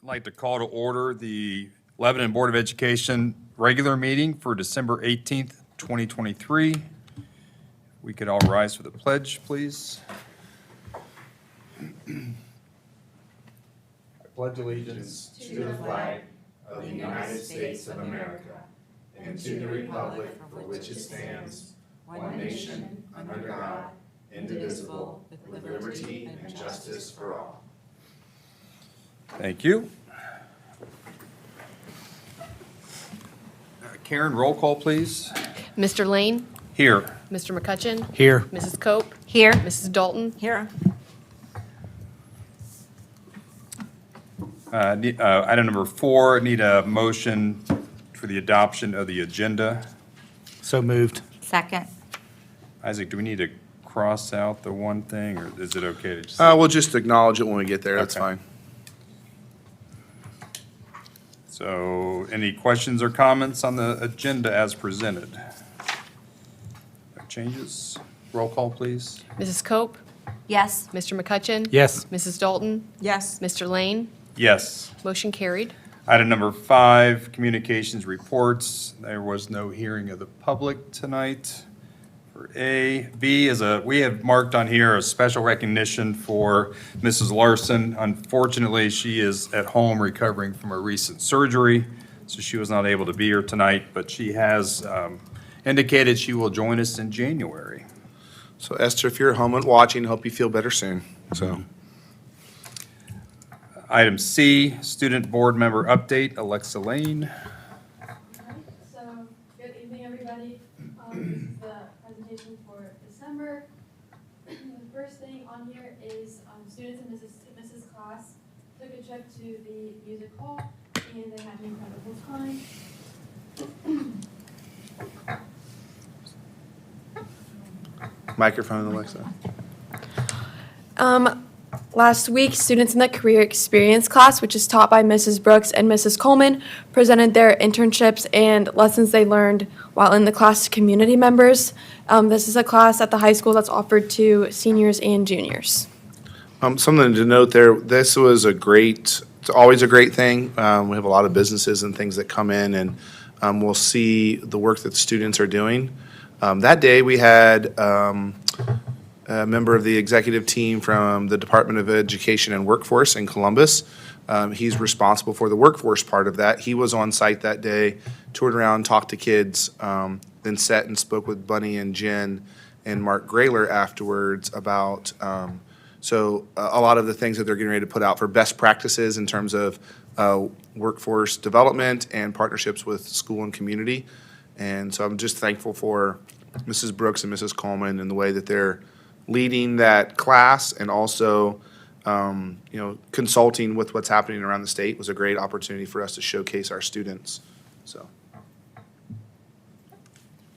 I'd like to call to order the Lebanon Board of Education regular meeting for December 18th, 2023. We could all rise for the pledge, please. I pledge allegiance to the flag of the United States of America and to the republic for which it stands, one nation, under God, indivisible, with liberty and justice for all. Thank you. Karen, roll call, please. Mr. Lane? Here. Mr. McCutcheon? Here. Mrs. Cope? Here. Mrs. Dalton? Here. Item number 4, need a motion for the adoption of the agenda. So moved. Second. Isaac, do we need to cross out the one thing, or is it okay to just? We'll just acknowledge it when we get there, that's Okay. fine. So, any questions or comments on the agenda as presented? No changes? Roll call, please. Mrs. Cope? Yes. Mr. McCutcheon? Yes. Mrs. Dalton? Yes. Mr. Lane? Yes. Motion carried. Item number 5, communications reports. There was no hearing of the public tonight. For A. B is we have marked on here a special recognition for Mrs. Larson. Unfortunately, she is at home recovering from a recent surgery, so she was not able to be here tonight, but she has indicated she will join us in January. So Esther, if you're home and watching, hope you feel better soon, so. Item C, student board member update, Alexa Lane. Alright, so, good evening, everybody. This is the presentation for December. The first thing on here is students in Mrs. class took a trip to the music hall, and they had an incredible time. Microphone, Alexa. Last week, students in the Career Experience class, which is taught by Mrs. Brooks and Mrs. Coleman, presented their internships and lessons they learned while in the class to community members. This is a class at the high school that's offered to seniors and juniors. Something to note there, this was it's always a great thing. We have a lot of businesses and things that come in, and we'll see the work that the students are doing. That day, we had a member of the executive team from the Department of Education and Workforce in Columbus. He's responsible for the workforce part of that. He was on site that day, toured around, talked to kids, then sat and spoke with Bunny and Jen and Mark Grayler afterwards about a lot of the things that they're getting ready to put out for best practices in terms of workforce development and partnerships with school and community. And so I'm just thankful for Mrs. Brooks and Mrs. Coleman and the way that they're leading that class, and also consulting with what's happening around the state was a great opportunity for us to showcase our students. So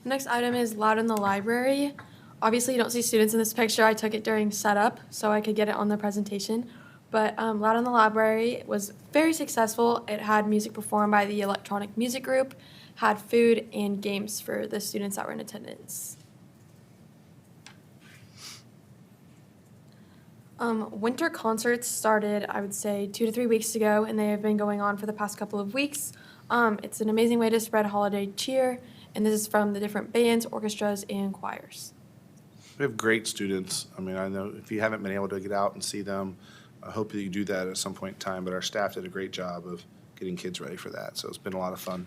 The next item is Loud in the Library. Obviously, you don't see students in this picture. I took it during setup so I could get it on the presentation. But Loud in the Library was very successful. It had music performed by the electronic music group, had food and games for the students that were in attendance. Winter concerts started, I would say, 2 to 3 weeks ago, and they have been going on for the past couple of weeks. It's an amazing way to spread holiday cheer, and this is from the different bands, orchestras, and choirs. we have great students. I mean, I know if you haven't been able to get out and see them, I hope that you do that at some point in time, but our staff did a great job of getting kids ready for that, so it's been a lot of fun.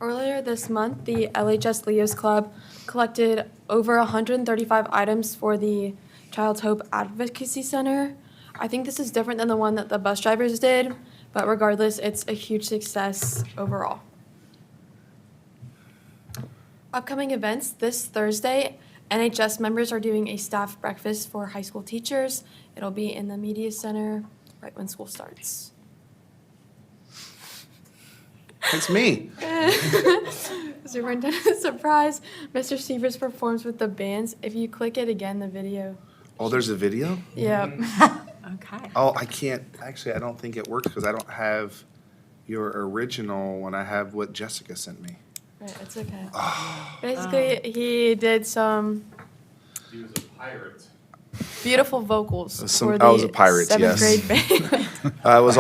Earlier this month, the LHS Leos Club collected over 135 items for the Child's Hope Advocacy Center. I think this is different than the one that the bus drivers did, but regardless, it's a huge success overall. Upcoming events this Thursday, NHS members are doing a staff breakfast for high school teachers. It'll be in the Media Center right when school starts. It's me. Superintendent surprise, Mr. Severs performs with the bands. If you click it again, the video. Oh, there's a video? Yep. Okay. Oh, I can't, actually, I don't think it works because I don't have your original when I have what Jessica sent me. Right, it's okay. Basically, he did some. He was a pirate. beautiful vocals for I was a the pirate, seventh yes. grade band. I was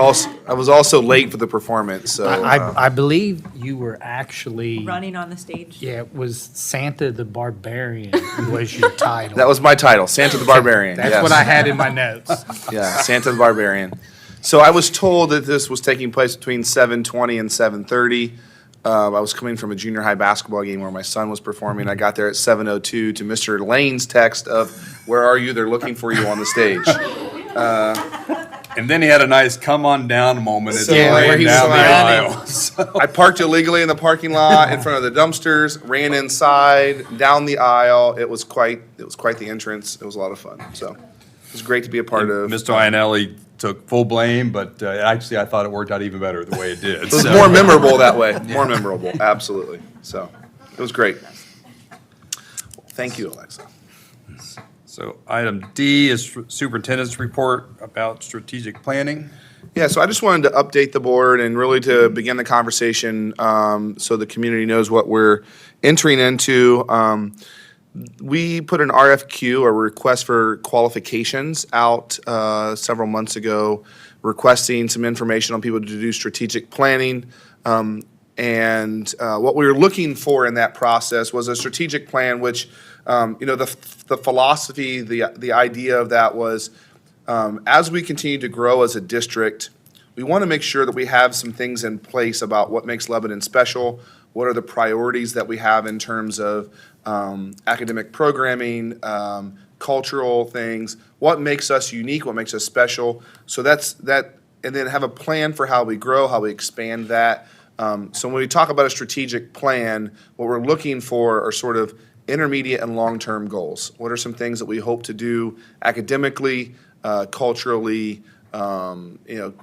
also late for the performance, so. I believe you were actually, Running on the stage. yeah, it was Santa the Barbarian was your title. That was my title, Santa the Barbarian. That's yes. what I had in my notes. Yeah, Santa the Barbarian. So I was told that this was taking place between 7:20 and 7:30. I was coming from a junior high basketball game where my son was performing. I got there at 7:02 to Mr. Lane's text of, "Where are you? They're looking for you on the stage." And then he had a nice come on down moment as he Yeah, where ran he was down the running. aisle. So- I parked illegally in the parking lot in front of the dumpsters, ran inside, down the aisle. It was quite the entrance. It was a lot of fun. So it was great to be a part of. Mr. Ionelli took full blame, but actually I thought it worked out even better the way it did. It was So- more memorable that way. More memorable, absolutely. So it was great. Thank you, Alexa. So item D is superintendent's report about strategic planning. Yeah, so I just wanted to update the board and really to begin the conversation so the community knows what we're entering into. We put an RFQ, or request for qualifications, out several months ago, requesting some information on people to do strategic planning. And what we were looking for in that process was a strategic plan, which, the philosophy, the idea of that was, as we continue to grow as a district, we want to make sure that we have some things in place about what makes Lebanon special, what are the priorities that we have in terms of academic programming, cultural things, what makes us unique, what makes us special. So that's that, and then have a plan for how we grow, how we expand that. So when we talk about a strategic plan, what we're looking for are sort of intermediate and long-term goals. What are some things that we hope to do academically, culturally,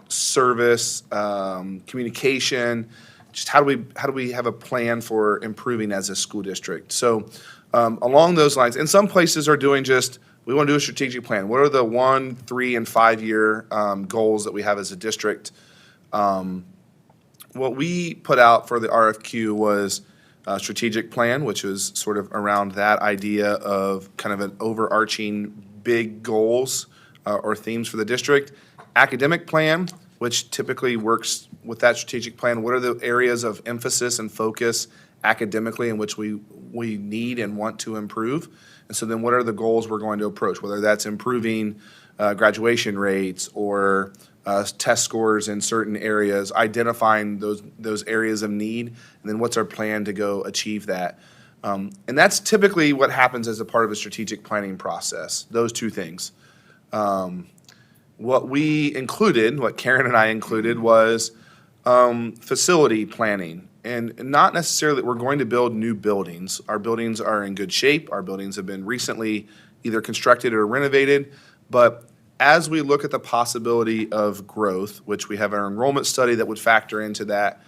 service, communication? Just how do we have a plan for improving as a school district? So along those lines, and some places are doing just, we want to do a strategic plan. What are the 1, 3, and 5-year goals that we have as a district? What we put out for the RFQ was a strategic plan, which was sort of around that idea of kind of an overarching big goals or themes for the district. Academic plan, which typically works with that strategic plan. What are the areas of emphasis and focus academically in which we need and want to improve? And so then what are the goals we're going to approach, whether that's improving graduation rates or test scores in certain areas, identifying those areas of need, and then what's our plan to go achieve that. And that's typically what happens as a part of a strategic planning process, those two things. What we included, what Karen and I included, was facility planning. And not necessarily that we're going to build new buildings. Our buildings are in good shape. Our buildings have been recently either constructed or renovated. But as we look at the possibility of growth, which we have our enrollment study that would factor into that,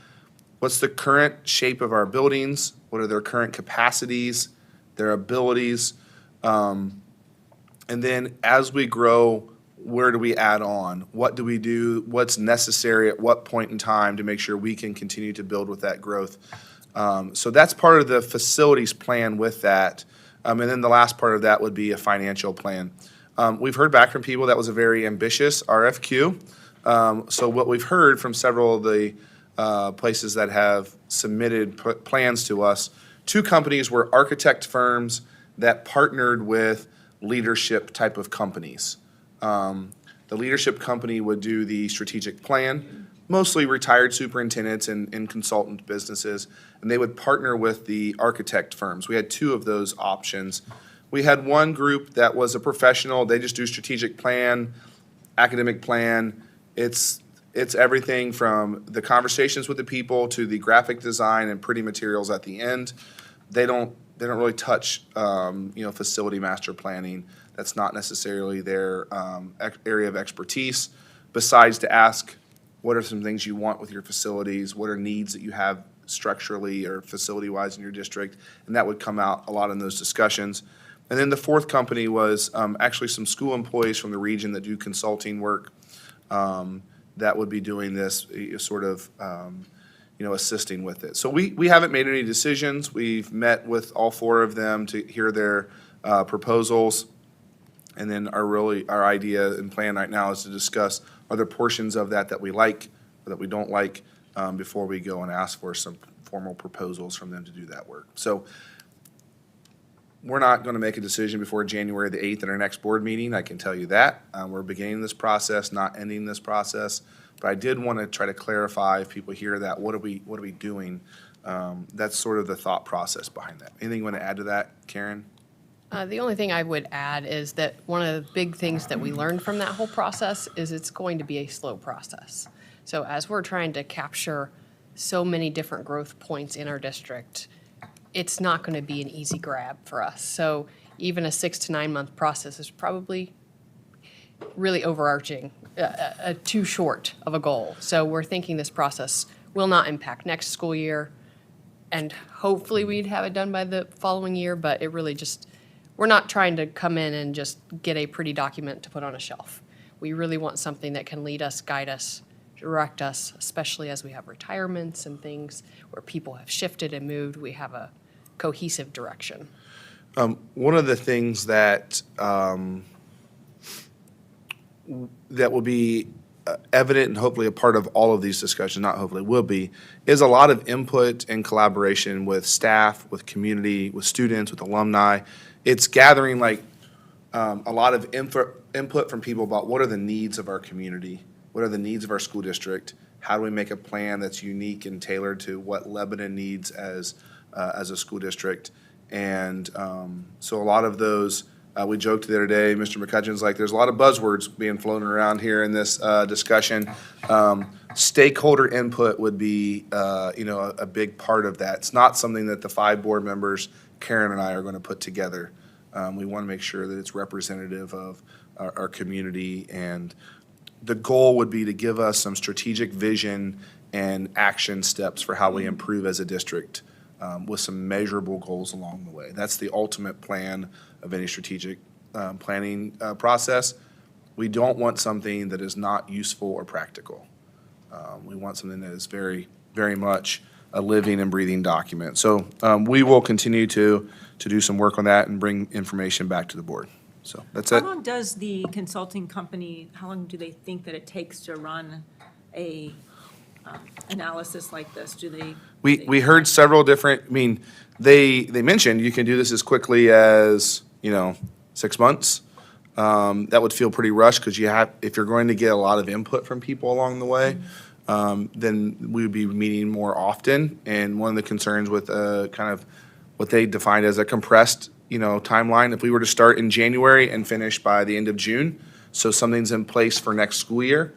what's the current shape of our buildings? What are their current capacities, their abilities? And then as we grow, where do we add on? What do we do? What's necessary at what point in time to make sure we can continue to build with that growth? So that's part of the facilities plan with that. And then the last part of that would be a financial plan. We've heard back from people that was a very ambitious RFQ. So what we've heard from several of the places that have submitted plans to us, 2 companies were architect firms that partnered with leadership type of companies. The leadership company would do the strategic plan, mostly retired superintendents and consultant businesses, and they would partner with the architect firms. We had 2 of those options. We had one group that was a professional. They just do strategic plan, academic plan. It's everything from the conversations with the people to the graphic design and pretty materials at the end. They don't really touch facility master planning. That's not necessarily their area of expertise, besides to ask, what are some things you want with your facilities? What are needs that you have structurally or facility-wise in your district? And that would come out a lot in those discussions. And then the 4th company was actually some school employees from the region that do consulting work that would be doing this sort of assisting with it. So we haven't made any decisions. We've met with all 4 of them to hear their proposals. And then our idea and plan right now is to discuss other portions of that we like or that we don't like before we go and ask for some formal proposals from them to do that work. So we're not going to make a decision before January the 8th at our next board meeting, I can tell you that. We're beginning this process, not ending this process. But I did want to try to clarify, if people hear that, what are we doing? That's sort of the thought process behind that. Anything you want to add to that, Karen? The only thing I would add is that one of the big things that we learned from that whole process is it's going to be a slow process. So as we're trying to capture so many different growth points in our district, it's not going to be an easy grab for us. So even a 6 to 9 month process is probably really overarching, too short of a goal. So we're thinking this process will not impact next school year, and hopefully we'd have it done by the following year, but it really just, we're not trying to come in and just get a pretty document to put on a shelf. We really want something that can lead us, guide us, direct us, especially as we have retirements and things where people have shifted and moved. We have a cohesive direction. One of the things that that will be evident and hopefully a part of all of these discussions, not hopefully, will be, is a lot of input and collaboration with staff, with community, with students, with alumni. It's gathering a lot of input from people about what are the needs of our community, what are the needs of our school district, how do we make a plan that's unique and tailored to what Lebanon needs as a school district. And so a lot of those, we joked the other day, Mr. McCutcheon's like, there's a lot of buzzwords being floated around here in this discussion. Stakeholder input would be, a big part of that. It's not something that the 5 board members, Karen and I, are going to put together. We want to make sure that it's representative of our community, and the goal would be to give us some strategic vision and action steps for how we improve as a district, with some measurable goals along the way. That's the ultimate plan of any strategic planning process. We don't want something that is not useful or practical. We want something that is very, very much a living and breathing document. So we will continue to do some work on that and bring information back to the board. So that's it. How long does the consulting company, how long do they think that it takes to run a analysis like this? Do they? We heard several different, they mentioned you can do this as quickly as, 6 months. That would feel pretty rushed because if you're going to get a lot of input from people along the way, then we would be meeting more often. And one of the concerns with kind of what they defined as a compressed, timeline, if we were to start in January and finish by the end of June, so something's in place for next school year,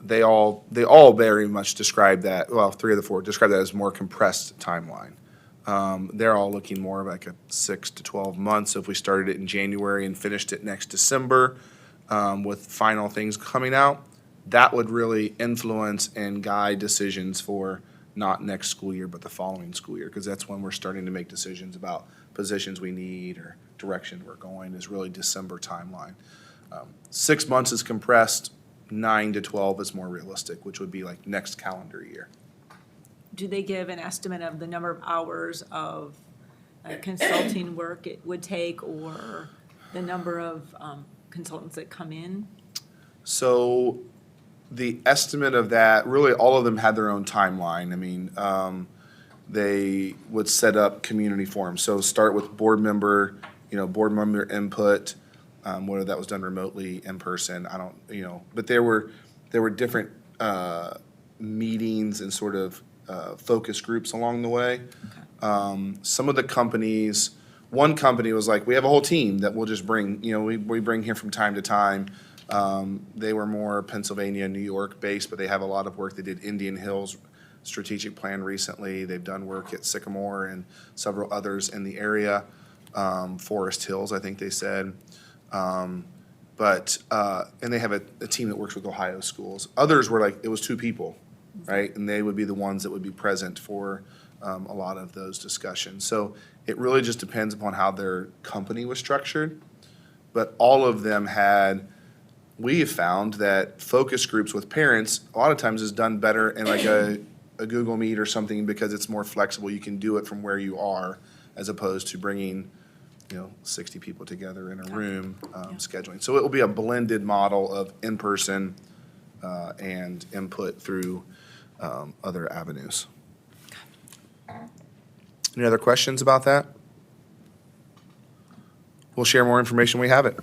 they all very much describe that, well, 3 of the 4 describe that as more compressed timeline. They're all looking more like a 6 to 12 months. If we started it in January and finished it next December, with final things coming out, that would really influence and guide decisions for not next school year, but the following school year, because that's when we're starting to make decisions about positions we need or direction we're going, is really December timeline. 6 months is compressed, 9 to 12 is more realistic, which would be like next calendar year. Do they give an estimate of the number of hours of consulting work it would take, or the number of consultants that come in? So the estimate of that, really all of them had their own timeline. They would set up community forums. So start with board member input, whether that was done remotely, in person, but there were different meetings and sort of focus groups along the way. Some of the companies, one company was like, we have a whole team that we'll just bring, we bring here from time to time. They were more Pennsylvania, New York based, but they have a lot of work. They did Indian Hills strategic plan recently. They've done work at Sycamore and several others in the area. Forest Hills, I think they said. And they have a team that works with Ohio schools. Others were like, it was 2 people, right? And they would be the ones that would be present for a lot of those discussions. So it really just depends upon how their company was structured. But all of them we have found that focus groups with parents a lot of times is done better in like a Google Meet or something, because it's more flexible. You can do it from where you are, as opposed to bringing 60 people together in a room scheduling. So it will be a blended model of in-person and input through other avenues. Any other questions about that? We'll share more information when we have it.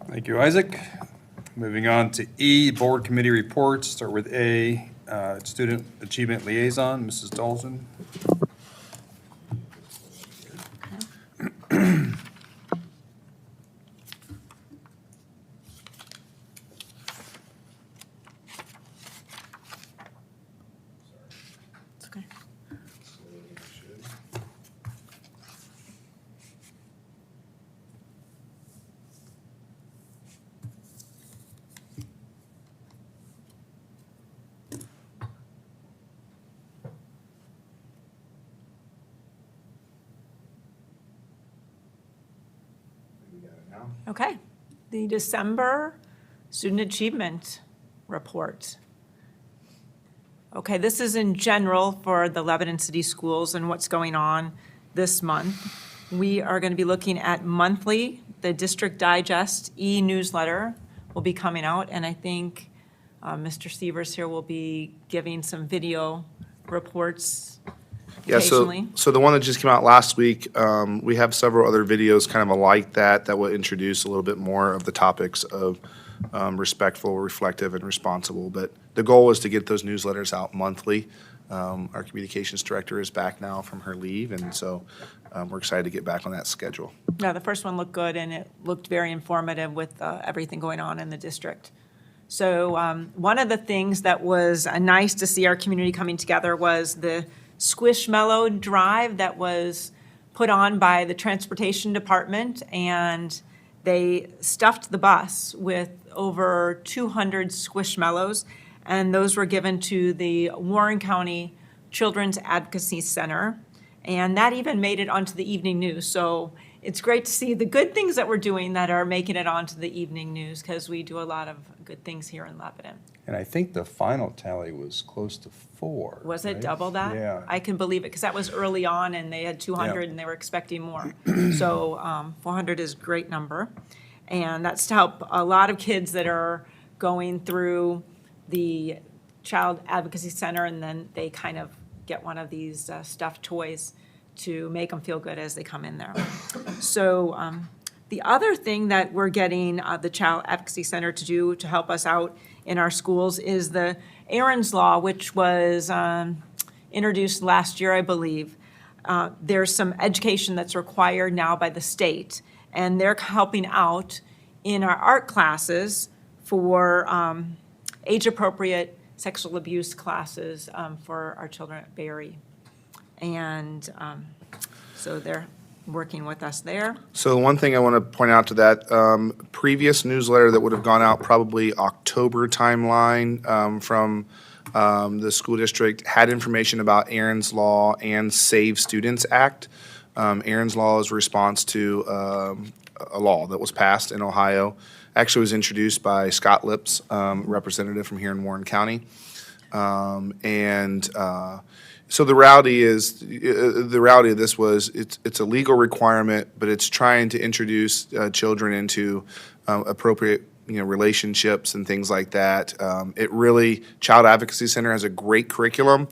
Thank you, Isaac. Moving on to E, Board Committee Reports. Start with A, Student Achievement Liaison, Mrs. Dalton. It's okay. Okay, the December Student Achievement Report. Okay, this is in general for the Lebanon City Schools and what's going on this month. We are going to be looking at monthly, the District Digest e-newsletter will be coming out, and I think Mr. Severs here will be giving some video reports Yeah, occasionally. so the one that just came out last week, we have several other videos kind of like that will introduce a little bit more of the topics of respectful, reflective, and responsible. But the goal is to get those newsletters out monthly. Our communications director is back now from her leave, and so we're excited to get back on that schedule. Yeah, the first one looked good, and it looked very informative with everything going on in the district. So one of the things that was nice to see our community coming together was the Squishmallow Drive that was put on by the Transportation Department, and they stuffed the bus with over 200 Squishmallows, and those were given to the Warren County Children's Advocacy Center, and that even made it onto the evening news. So it's great to see the good things that we're doing that are making it onto the evening news, because we do a lot of good things here in Lebanon. And I think the final tally was close to 4. Was it right? double that? Yeah. I can believe it, because that was early on, and they had 200, Yeah. and they were expecting more. So 400 is a great number. And that's to help a lot of kids that are going through the Child Advocacy Center, and then they kind of get one of these stuffed toys to make them feel good as they come in there. So the other thing that we're getting the Child Advocacy Center to do to help us out in our schools is the Aaron's Law, which was introduced last year, I believe. There's some education that's required now by the state, and they're helping out in our art classes for age-appropriate sexual abuse classes for our children at Berry. And so they're working with us there. So one thing I want to point out to that, previous newsletter that would have gone out probably October timeline from the school district had information about Aaron's Law and Save Students Act. Aaron's Law is a response to a law that was passed in Ohio. Actually was introduced by Scott Lips, representative from here in Warren County. So the reality of this was it's a legal requirement, but it's trying to introduce children into appropriate relationships and things like that. Child Advocacy Center has a great curriculum.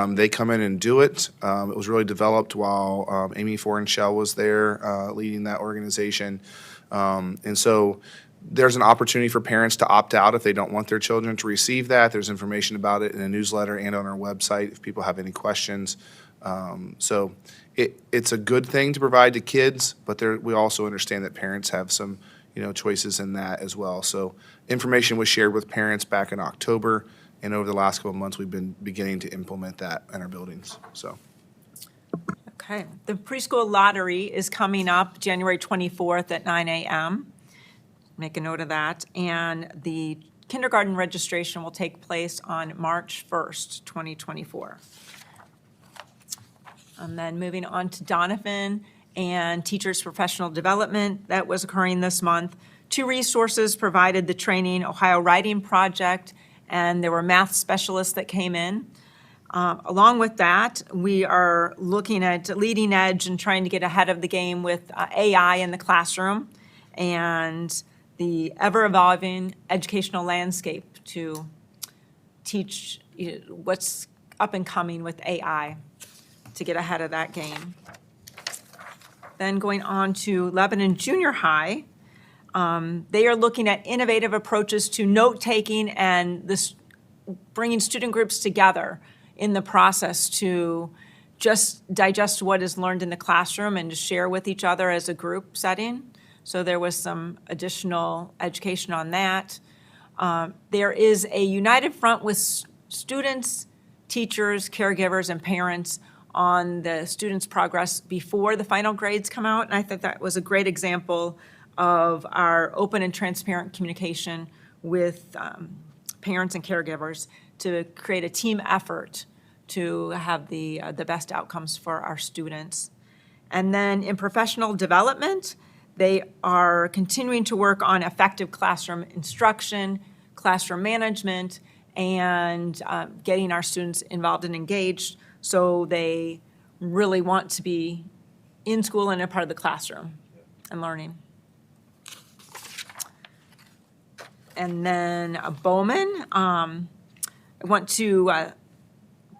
They come in and do it. It was really developed while Amy Forenshell was there leading that organization. And so there's an opportunity for parents to opt out if they don't want their children to receive that. There's information about it in a newsletter and on our website if people have any questions. So it's a good thing to provide to kids, but we also understand that parents have some choices in that as well. So information was shared with parents back in October, and over the last couple of months, we've been beginning to implement that in our buildings. So. Okay. The preschool lottery is coming up January 24th at 9 a.m. Make a note of that. And the kindergarten registration will take place on March 1st, 2024. And then moving on to Donovan and Teachers Professional Development, that was occurring this month. 2 resources provided: the training Ohio Writing Project, and there were math specialists that came in. Along with that, we are looking at leading edge and trying to get ahead of the game with AI in the classroom and the ever-evolving educational landscape to teach what's up and coming with AI to get ahead of that game. Then going on to Lebanon Junior High, they are looking at innovative approaches to note-taking and this bringing student groups together in the process to just digest what is learned in the classroom and to share with each other as a group setting. So there was some additional education on that. There is a united front with students, teachers, caregivers, and parents on the students' progress before the final grades come out. And I thought that was a great example of our open and transparent communication with parents and caregivers to create a team effort to have the best outcomes for our students. And then in professional development, they are continuing to work on effective classroom instruction, classroom management, and getting our students involved and engaged so they really want to be in school and a part of the classroom and learning. And then Bowman, I want to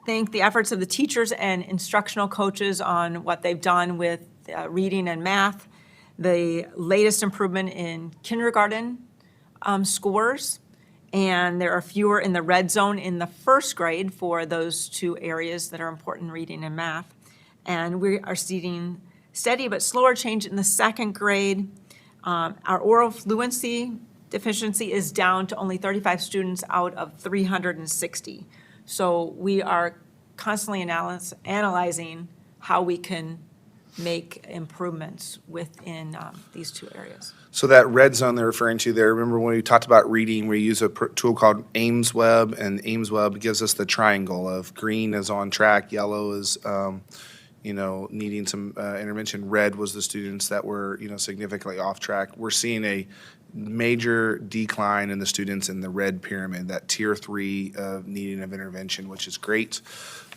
thank the efforts of the teachers and instructional coaches on what they've done with reading and math, the latest improvement in kindergarten scores, and there are fewer in the red zone in the first grade for those two areas that are important, reading and math. And we are seeing steady but slower change in the second grade. Our oral fluency deficiency is down to only 35 students out of 360. So we are constantly analyzing how we can make improvements within these two areas. So that red zone they're referring to there, remember when we talked about reading, we use a tool called Ames Web, and Ames Web gives us the triangle of green is on track, yellow is, needing some intervention. Red was the students that were, significantly off track. We're seeing a major decline in the students in the red pyramid, that tier 3 of needing of intervention, which is great.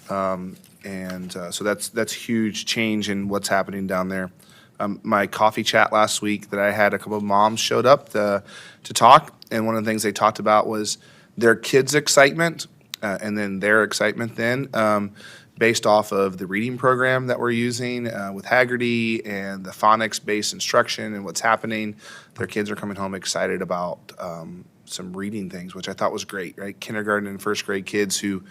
So that's huge change in what's happening down there. My coffee chat last week that I had, a couple of moms showed up to talk, and one of the things they talked about was their kids' excitement and then their excitement then based off of the reading program that we're using with Haggerty and the phonics-based instruction and what's happening. Their kids are coming home excited about some reading things, which I thought was great, right? Kindergarten and first grade kids who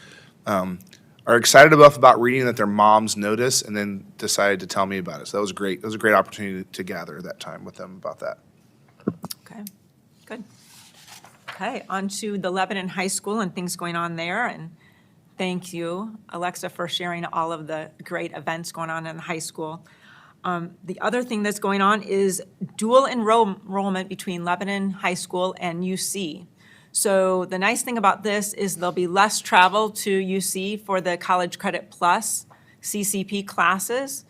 are excited enough about reading that their moms notice and then decided to tell me about it. So that was great. It was a great opportunity to gather that time with them about that. Okay, good. Okay, on to the Lebanon High School and things going on there. And thank you, Alexa, for sharing all of the great events going on in the high school. The other thing that's going on is dual enrollment between Lebanon High School and UC. So the nice thing about this is there'll be less travel to UC for the College Credit Plus CCP classes,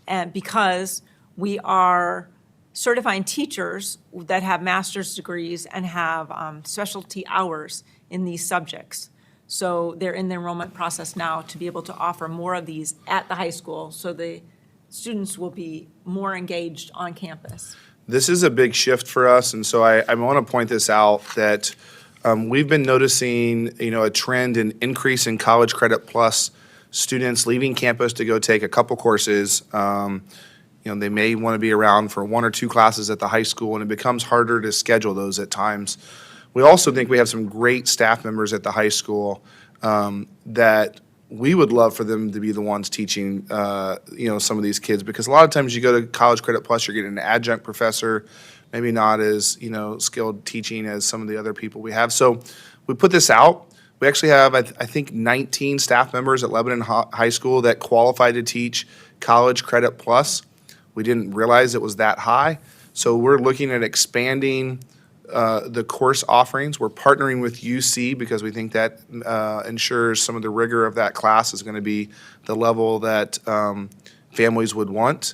and because we are certifying teachers that have master's degrees and have specialty hours in these subjects. So they're in the enrollment process now to be able to offer more of these at the high school, so the students will be more engaged on campus. This is a big shift for us, and so I want to point this out that we've been noticing, a trend in increase in College Credit Plus students leaving campus to go take a couple courses. They may want to be around for 1 or 2 classes at the high school, and it becomes harder to schedule those at times. We also think we have some great staff members at the high school that we would love for them to be the ones teaching, some of these kids, because a lot of times you go to College Credit Plus, you're getting an adjunct professor, maybe not as, skilled teaching as some of the other people we have. So we put this out. We actually have, I think, 19 staff members at Lebanon High School that qualify to teach College Credit Plus. We didn't realize it was that high. So we're looking at expanding the course offerings. We're partnering with UC because we think that ensures some of the rigor of that class is going to be the level that families would want.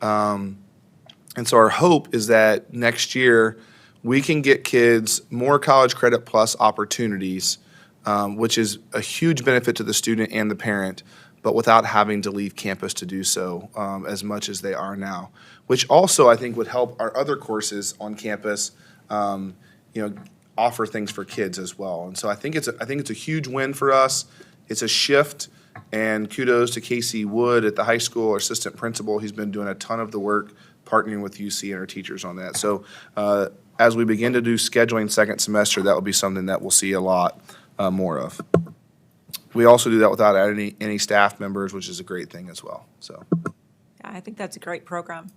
And so our hope is that next year we can get kids more College Credit Plus opportunities which is a huge benefit to the student and the parent, but without having to leave campus to do so as much as they are now, which also I think would help our other courses on campus, offer things for kids as well. And so I think it's a huge win for us. It's a shift, and kudos to Casey Wood at the high school, our assistant principal. He's been doing a ton of the work partnering with UC and our teachers on that. So as we begin to do scheduling second semester, that will be something that we'll see a lot more of. We also do that without adding any staff members, which is a great thing as well, so. Yeah, I think that's a great program.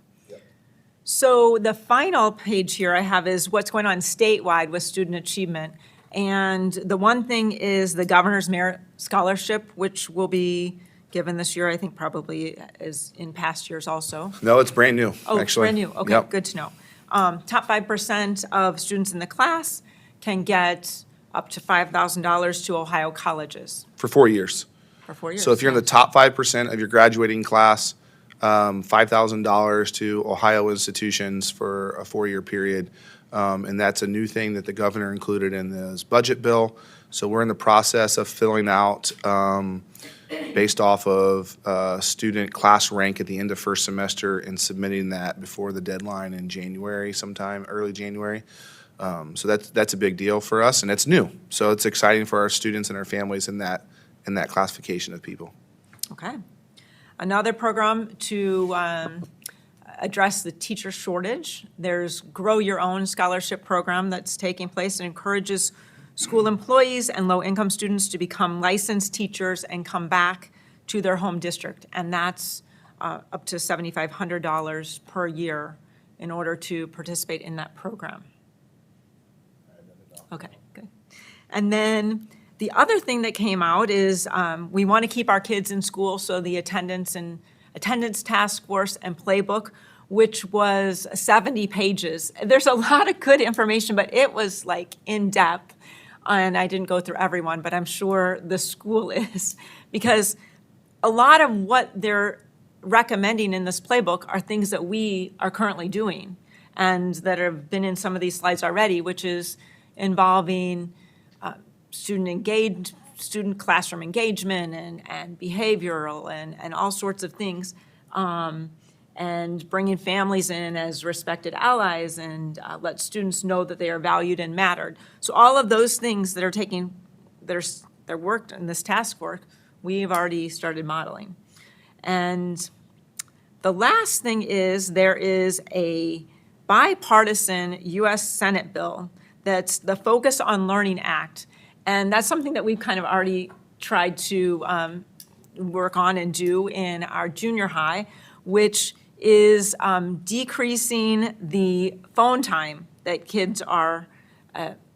So the final page here I have is what's going on statewide with student achievement. And the one thing is the Governor's Merit Scholarship, which will be given this year, I think probably as in past years also. No, it's brand new, Oh, actually. brand new, okay, Yep. good to know. Top 5% of students in the class can get up to $5,000 to Ohio colleges For 4 years. for 4 years. So if you're in the top 5% of your graduating class, $5,000 to Ohio institutions for a 4-year period. And that's a new thing that the governor included in his budget bill. So we're in the process of filling out, based off of student class rank at the end of first semester, and submitting that before the deadline in January, sometime early January. So that's a big deal for us, and it's new. So it's exciting for our students and our families in that classification of people. Okay. Another program to address the teacher shortage. There's Grow Your Own scholarship program that's taking place and encourages school employees and low-income students to become licensed teachers and come back to their home district. And that's up to $7,500 per year in order to participate in that program. Okay, good. And then the other thing that came out is we want to keep our kids in school, so the attendance task force and playbook, which was 70 pages. There's a lot of good information, but it was like in depth. And I didn't go through everyone, but I'm sure the school is, because a lot of what they're recommending in this playbook are things that we are currently doing and that have been in some of these slides already, which is involving student classroom engagement and behavioral and all sorts of things, and bringing families in as respected allies and let students know that they are valued and mattered. So all of those things that are worked in this task force, we've already started modeling. And the last thing is there is a bipartisan U.S. Senate bill that's the Focus on Learning Act. And that's something that we've kind of already tried to work on and do in our junior high, which is decreasing the phone time that kids are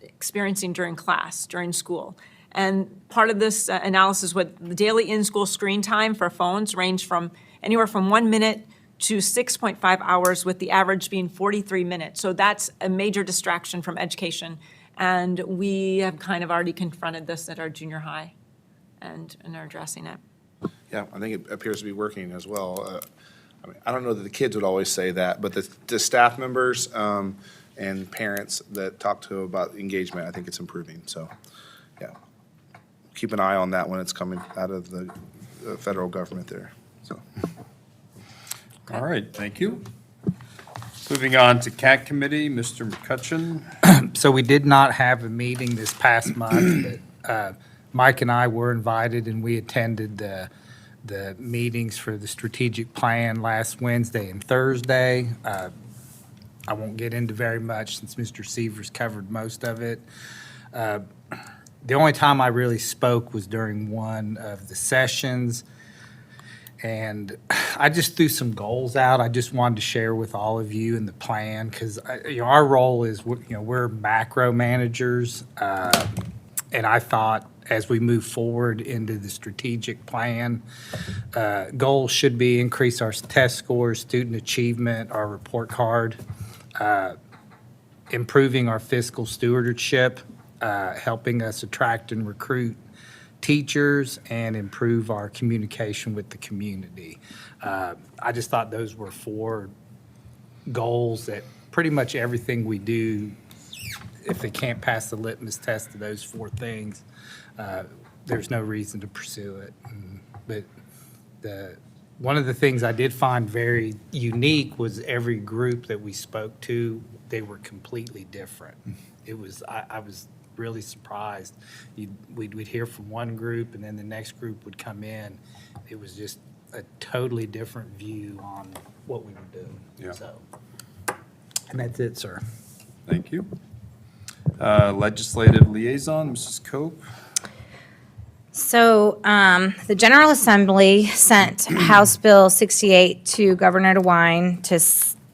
experiencing during class, during school. And part of this analysis, what the daily in-school screen time for phones range from anywhere from 1 minute to 6.5 hours, with the average being 43 minutes. So that's a major distraction from education. And we have kind of already confronted this at our junior high and are addressing it. Yeah, I think it appears to be working as well. I don't know that the kids would always say that, but the staff members and parents that talk to about engagement, I think it's improving. So, yeah, keep an eye on that when it's coming out of the federal government there. So, All right, thank you. Moving on to CAT Committee, Mr. McCutcheon. So we did not have a meeting this past month, but Mike and I were invited, and we attended the meetings for the strategic plan last Wednesday and Thursday. I won't get into very much since Mr. Seavers covered most of it. The only time I really spoke was during one of the sessions, and I just threw some goals out. I just wanted to share with all of you in the plan, because our role is, we're macro managers, and I thought as we move forward into the strategic plan, goals should be increase our test scores, student achievement, our report card, improving our fiscal stewardship, helping us attract and recruit teachers, and improve our communication with the community. I just thought those were 4 goals that pretty much everything we do, if they can't pass the litmus test of those 4 things, there's no reason to pursue it. But one of the things I did find very unique was every group that we spoke to, they were completely different. It was, I was really surprised. We'd hear from one group, and then the next group would come in. It was just a totally different view on what we were doing. Yeah. So, and that's it, sir. Thank you. Legislative liaison, Mrs. Cope. So the General Assembly sent House Bill 68 to Governor DeWine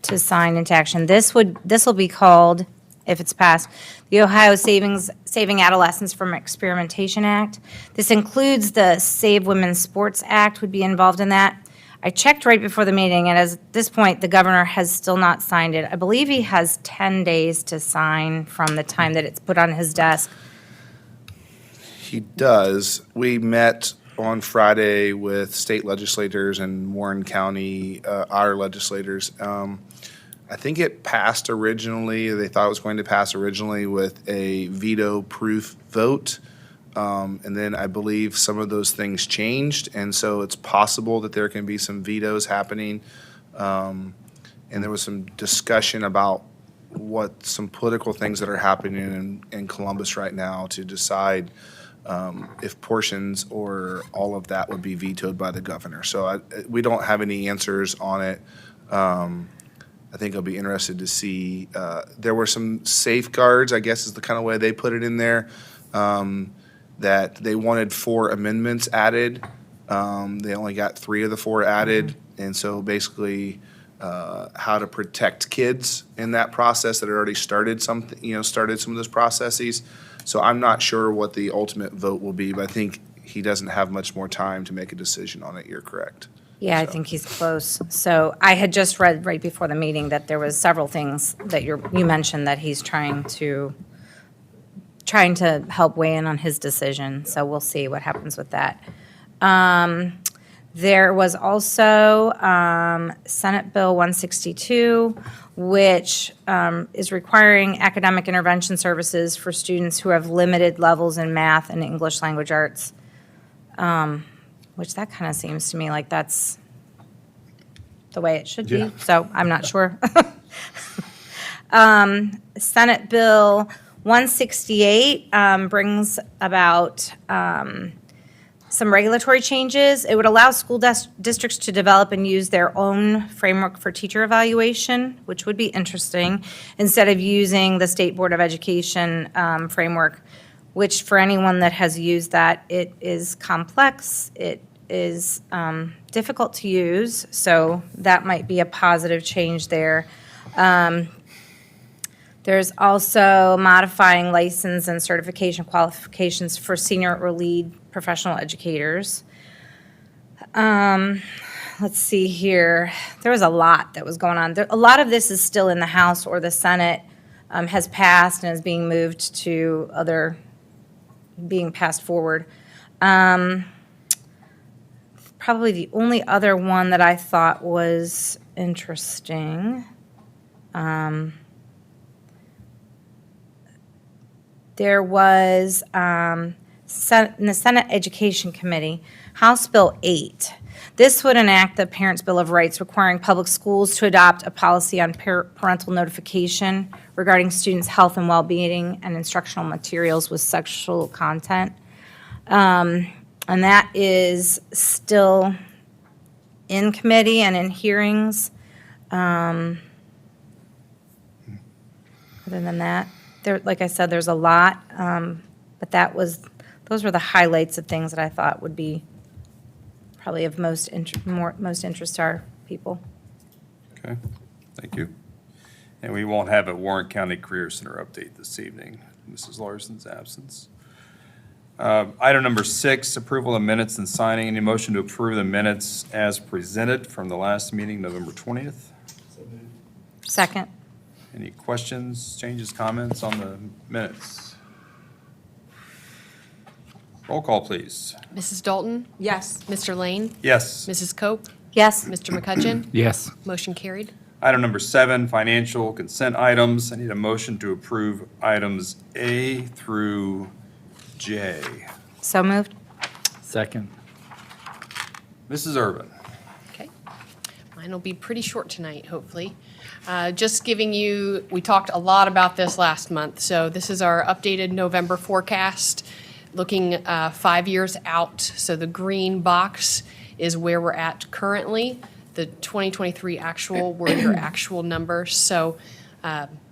to sign into action. This will be called, if it's passed, the Ohio Saving Adolescents from Experimentation Act. This includes the Save Women's Sports Act would be involved in that. I checked right before the meeting, and at this point, the governor has still not signed it. I believe he has 10 days to sign from the time that it's put on his desk. He does. We met on Friday with state legislators and Warren County, our legislators. I think it passed originally, they thought it was going to pass originally with a veto-proof vote. And then I believe some of those things changed, and so it's possible that there can be some vetoes happening. And there was some discussion about some political things that are happening in Columbus right now to decide if portions or all of that would be vetoed by the governor. So we don't have any answers on it. I think I'll be interested to see. There were some safeguards, I guess is the kind of way they put it in there, that they wanted 4 amendments added. They only got 3 of the 4 added. And so basically, how to protect kids in that process that had already started some of those processes. So I'm not sure what the ultimate vote will be, but I think he doesn't have much more time to make a decision on it. You're correct. Yeah, I think he's close. So I had just read right before the meeting that there was several things that you mentioned that he's trying to help weigh in on his decision. So we'll see what happens with that. There was also Senate Bill 162, which is requiring academic intervention services for students who have limited levels in math and English language arts, which that kind of seems to me like that's the way it should be. Yeah. So I'm not sure. Senate Bill 168 brings about some regulatory changes. It would allow school districts to develop and use their own framework for teacher evaluation, which would be interesting, instead of using the State Board of Education framework, which for anyone that has used that, it is complex. It is difficult to use, so that might be a positive change there. There's also modifying license and certification qualifications for senior or lead professional educators. Let's see here. There was a lot that was going on. A lot of this is still in the House or the Senate, has passed and is being moved to being passed forward. Probably the only other one that I thought was interesting. There was, in the Senate Education Committee, House Bill 8. This would enact the Parents' Bill of Rights requiring public schools to adopt a policy on parental notification regarding students' health and well-being and instructional materials with sexual content. And that is still in committee and in hearings. Other than that, like I said, there's a lot, but those were the highlights of things that I thought would be probably of most interest to our people. Okay, thank you. And we won't have a Warren County Career Center update this evening, Mrs. Larson's absence. Item number 6, approval of minutes and signing. Any motion to approve the minutes as presented from the last meeting, November 20th? Second. Any questions, changes, comments on the minutes? Roll call, please. Mrs. Dalton? Yes. Mr. Lane? Yes. Mrs. Cope? Yes. Mr. McCutcheon? Yes. Motion carried. Item number 7, financial consent items. I need a motion to approve items A through J. So moved. Second. Mrs. Urban. Okay. Mine will be pretty short tonight, hopefully. Just giving you, we talked a lot about this last month, so this is our updated November forecast, looking 5 years out. So the green box is where we're at currently. The 2023 actual were your actual numbers. So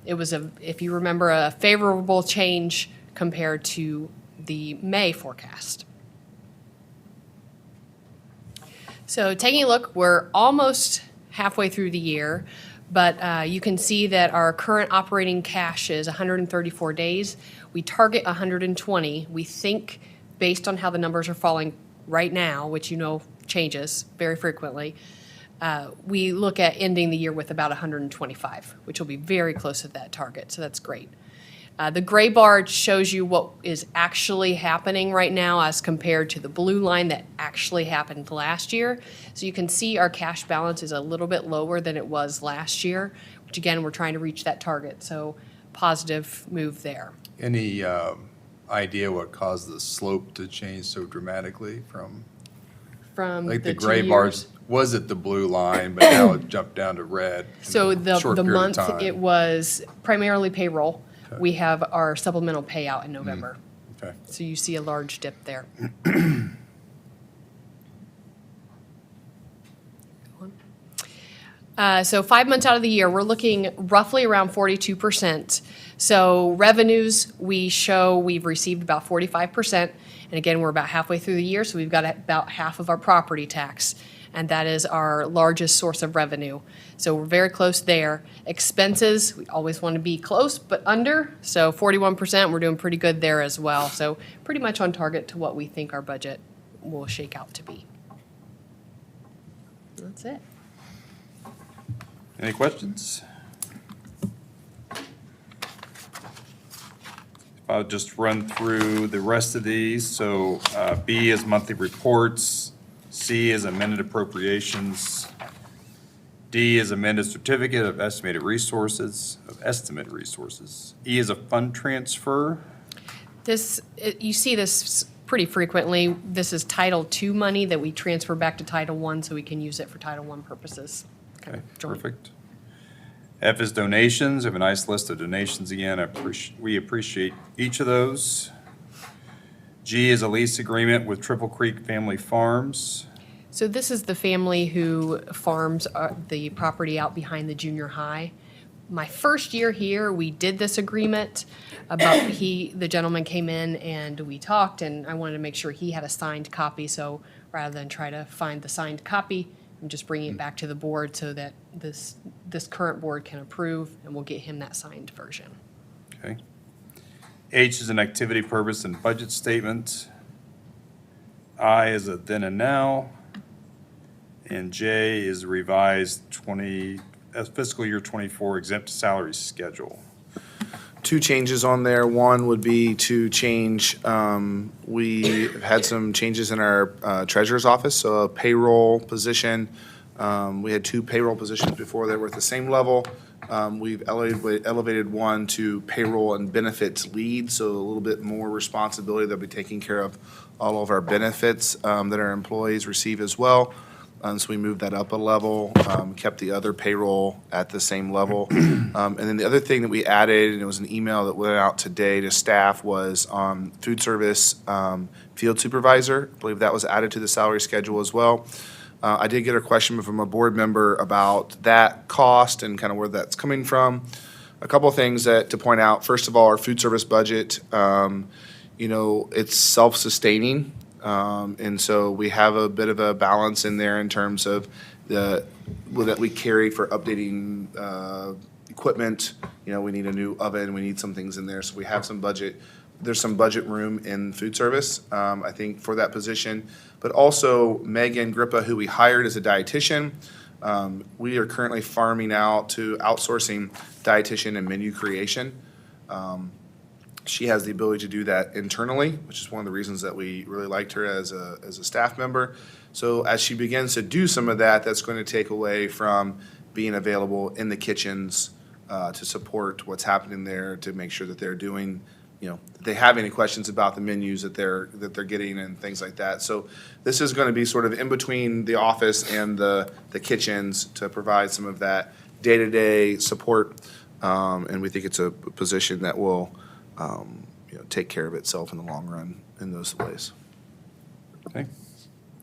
it was, if you remember, a favorable change compared to the May forecast. So taking a look, we're almost halfway through the year, but you can see that our current operating cash is 134 days. We target 120. We think, based on how the numbers are falling right now, which you know changes very frequently, we look at ending the year with about 125, which will be very close to that target, so that's great. The gray bar shows you what is actually happening right now as compared to the blue line that actually happened last year. So you can see our cash balance is a little bit lower than it was last year, which again, we're trying to reach that target. So positive move there. Any idea what caused the slope to change so dramatically from, From like the 2 gray years. bars? Was it the blue line, but now it jumped down to red? in So a the short the period of month, time? it was primarily payroll. We have our supplemental payout in November. Okay. So you see a large dip there. So 5 months out of the year, we're looking roughly around 42%. So revenues, we show we've received about 45%. And again, we're about halfway through the year, so we've got about half of our property tax. And that is our largest source of revenue. So we're very close there. Expenses, we always want to be close, but under. So 41%, we're doing pretty good there as well. So pretty much on target to what we think our budget will shake out to be. That's it. Any questions? I'll just run through the rest of these. So B is monthly reports. C is amended appropriations. D is amended certificate of estimated resources, E is a fund transfer. You see this pretty frequently. This is Title II money that we transfer back to Title I so we can use it for Title I purposes. Kind Okay, of joint. perfect. F is donations. We have a nice list of donations again. We appreciate each of those. G is a lease agreement with Triple Creek Family Farms. So this is the family who farms the property out behind the junior high. My first year here, we did this agreement, but the gentleman came in and we talked, and I wanted to make sure he had a signed copy. So rather than try to find the signed copy, I'm just bringing it back to the board so that this current board can approve, and we'll get him that signed version. Okay. H is an activity purpose and budget statement. I is a then and now. And J is revised fiscal year 24 exempt salary schedule. Two changes on there. One would be to change, we had some changes in our treasurer's office, so a payroll position. We had two payroll positions before that were at the same level. We've elevated one to payroll and benefits lead, so a little bit more responsibility. They'll be taking care of all of our benefits that our employees receive as well. So we moved that up a level, kept the other payroll at the same level. And then the other thing that we added, and it was an email that went out today to staff, was food service field supervisor. I believe that was added to the salary schedule as well. I did get a question from a board member about that cost and kind of where that's coming from. A couple of things to point out. First of all, our food service budget, it's self-sustaining. And so we have a bit of a balance in there in terms of that we carry for updating equipment. We need a new oven, we need some things in there, so we have some budget. There's some budget room in food service, I think, for that position. But also Megan Grippa, who we hired as a dietitian, we are currently farming out to outsourcing dietitian and menu creation. She has the ability to do that internally, which is one of the reasons that we really liked her as a staff member. So as she begins to do some of that, that's going to take away from being available in the kitchens to support what's happening there, to make sure that they're doing if they have any questions about the menus that they're getting and things like that. So this is going to be sort of in between the office and the kitchens to provide some of that day-to-day support. And we think it's a position that will, take care of itself in the long run in those ways. Okay.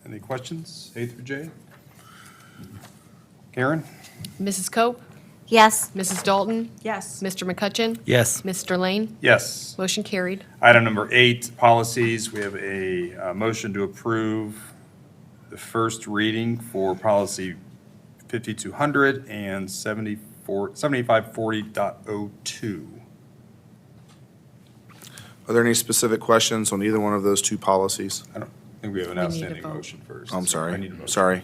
Any questions, A through J? Karen? Mrs. Cope? Yes. Mrs. Dalton? Yes. Mr. McCutcheon? Yes. Mr. Lane? Yes. Motion carried. Item number 8, policies. We have a motion to approve the first reading for policy 5200 and 7540.02. Are there any specific questions on either one of those two policies? I don't think we have an We need a outstanding vote. motion first. I'm I sorry. need a motion. Sorry.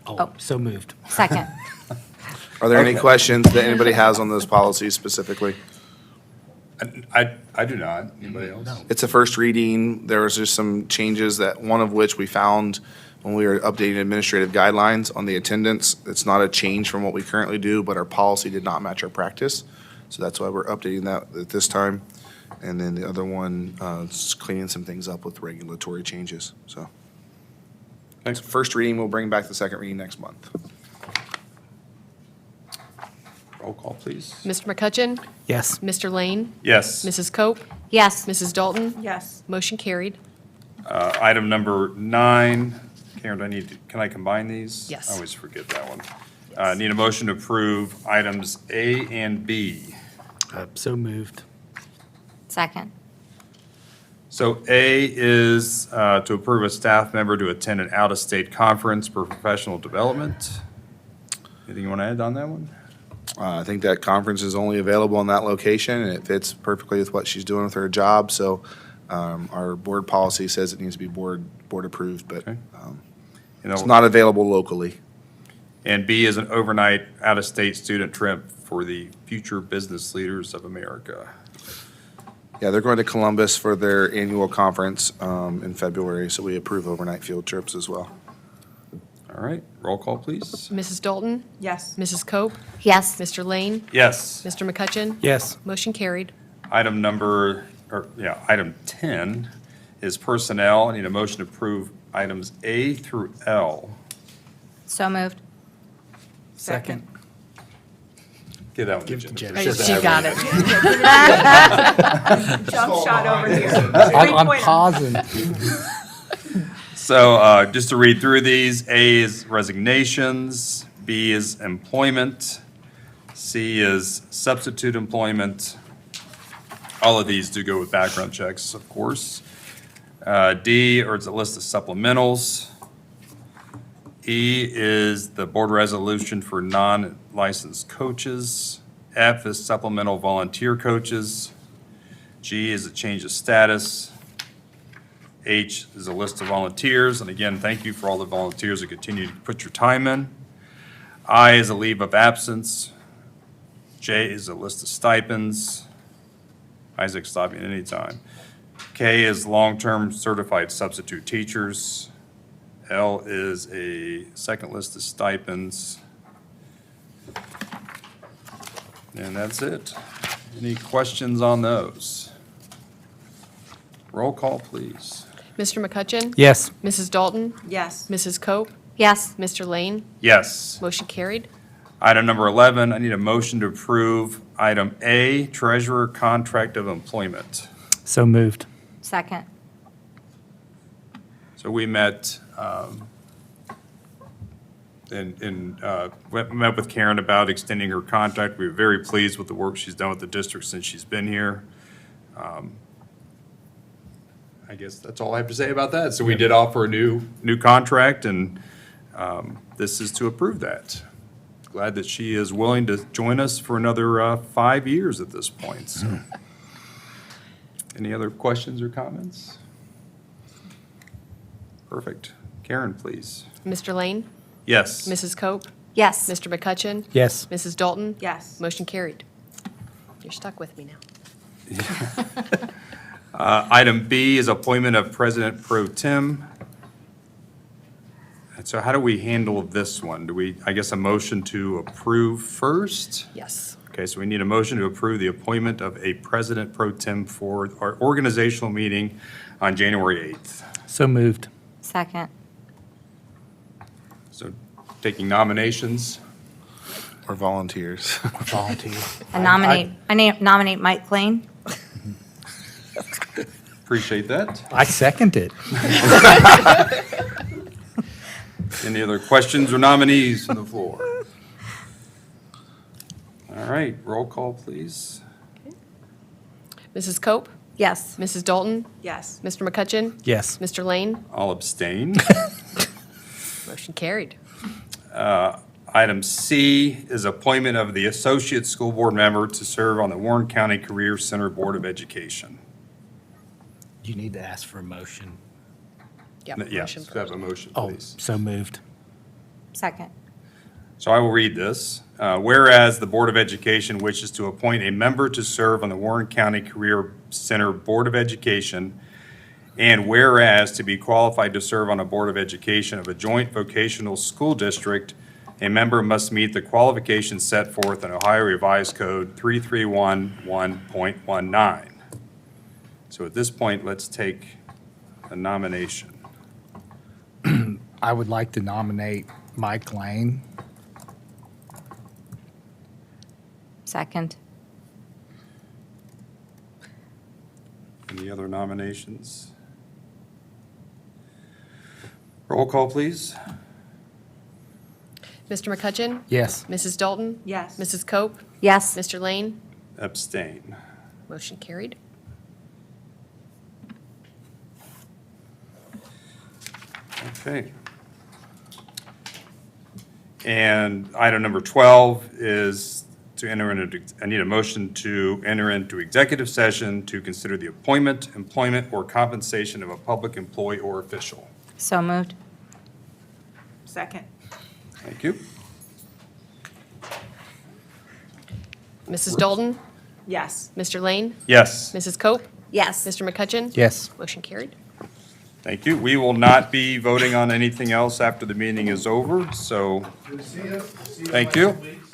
Oh, so moved. Second. Are there any Okay. questions that anybody has on those policies specifically? I do not. Anybody else? No. It's a first reading. There was just some changes that, one of which we found when we were updating administrative guidelines on the attendance. It's not a change from what we currently do, but our policy did not match our practice. So that's why we're updating that at this time. And then the other one, is cleaning some things up with regulatory changes, so. Thanks. First reading, we'll bring back the second reading next month. Roll call, please. Mr. McCutcheon? Yes. Mr. Lane? Yes. Mrs. Cope? Yes. Mrs. Dalton? Yes. Motion carried. Item number 9. Karen, can I combine these? Yes. I always forget that one. Need a motion to approve items A and B. So moved. Second. So A is to approve a staff member to attend an out-of-state conference for professional development. Anything you want to add on that one? I think that conference is only available in that location, and it fits perfectly with what she's doing with her job. So our board policy says it needs to be board approved, but Okay. You it's know, not available locally. and B is an overnight out-of-state student trip for the Future Business Leaders of America. Yeah, they're going to Columbus for their annual conference in February, so we approve overnight field trips as well. All right, roll call, please. Mrs. Dalton? Yes. Mrs. Cope? Yes. Mr. Lane? Yes. Mr. McCutcheon? Yes. Motion carried. Item 10 is personnel. I need a motion to approve items A through L. So moved. Second. Give that one to Give it to Jennifer. Jennifer. She got it. Jump shot over here. I'm 3-pointer. pausing. So just to read through these, A is resignations, B is employment, C is substitute employment. All of these do go with background checks, of course. D is a list of supplementals. E is the board resolution for non-licensed coaches. F is supplemental volunteer coaches. G is a change of status. H is a list of volunteers, and again, thank you for all the volunteers that continue to put your time in. I is a leave of absence. J is a list of stipends. Isaac, stop me at any time. K is long-term certified substitute teachers. L is a second list of stipends. And that's it. Any questions on those? Roll call, please. Mr. McCutcheon? Yes. Mrs. Dalton? Yes. Mrs. Cope? Yes. Mr. Lane? Yes. Motion carried. Item number 11, I need a motion to approve item A, treasurer contract of employment. So moved. Second. So we met, met with Karen about extending her contract. We were very pleased with the work she's done with the district since she's been here. I guess that's all I have to say about that. So we did offer a new contract, and this is to approve that. Glad that she is willing to join us for another 5 years at this point. So, any other questions or comments? Perfect. Karen, please. Mr. Lane? Yes. Mrs. Cope? Yes. Mr. McCutcheon? Yes. Mrs. Dalton? Yes. Motion carried. You're stuck with me now. Item B is appointment of President Pro Tem. And so how do we handle this one? Do we, I guess, a motion to approve first? Yes. Okay, so we need a motion to approve the appointment of a president pro tem for our organizational meeting on January 8th. So moved. Second. So taking nominations. Or volunteers. Volunteer. I nominate Mike Lane. Appreciate that. I second it. Any other questions or nominees from the floor? All right, roll call, please. Mrs. Cope? Yes. Mrs. Dalton? Yes. Mr. McCutcheon? Yes. Mr. Lane? I'll abstain. Motion carried. Item C is appointment of the associate school board member to serve on the Warren County Career Center Board of Education. You need to ask for a motion. Yep. Yes, motion could I have a motion, Oh, please? so moved. Second. So I will read this. Whereas the Board of Education wishes to appoint a member to serve on the Warren County Career Center Board of Education, and whereas to be qualified to serve on a Board of Education of a joint vocational school district, a member must meet the qualifications set forth in Ohio Revised Code 3311.19. So at this point, let's take a nomination. I would like to nominate Mike Lane. Second. Any other nominations? Roll call, please. Mr. McCutcheon? Yes. Mrs. Dalton? Yes. Mrs. Cope? Yes. Mr. Lane? Abstain. Motion carried. Okay. And item number 12 is to enter into, I need a motion to enter into executive session to consider the appointment, employment, or compensation of a public employee or official. So moved. Second. Thank you. Mrs. Dalton? Yes. Mr. Lane? Yes, Mrs. Cope? Yes. Mr. McCutcheon? Yes. Motion carried. thank you. We will not be voting on anything else after the meeting is over, so Good to see you. See you Thank in you. a couple weeks.